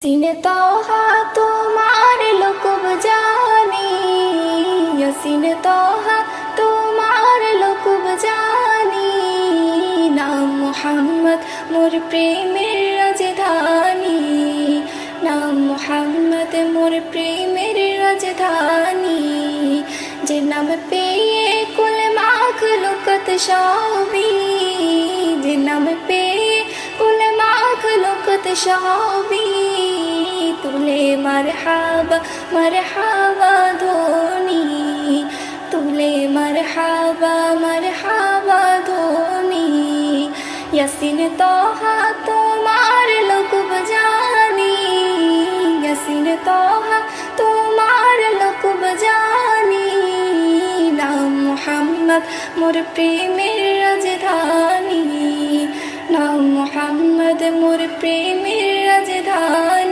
সিনে তোহা তোমার লোকব জানি, সিনে তোহা তোমার লোকব জানি। নাম মুহাম্মদ মোর প্রেমের রাজধানী, নাম মুহাম্মদ মোর প্রেমের রাজধানী। যে নাম পেয়ে কুল মাখলুকত সবই, যে নাম পেয়ে কুল মাখলুকত সবই তুলে মারহাবা মারহাবা ধ্বনি, তুলে মারহাবা মারহাবা ধ্বনি। ইয়াসিন তোহা তোমার লোকব জানি, ইয়াসিন তোহা তোমার লোকব জানি। নাম মুহাম্মদ মোর প্রেমের রাজধানী, নাম মুহাম্মদ মোর প্রেমের রাজধানী।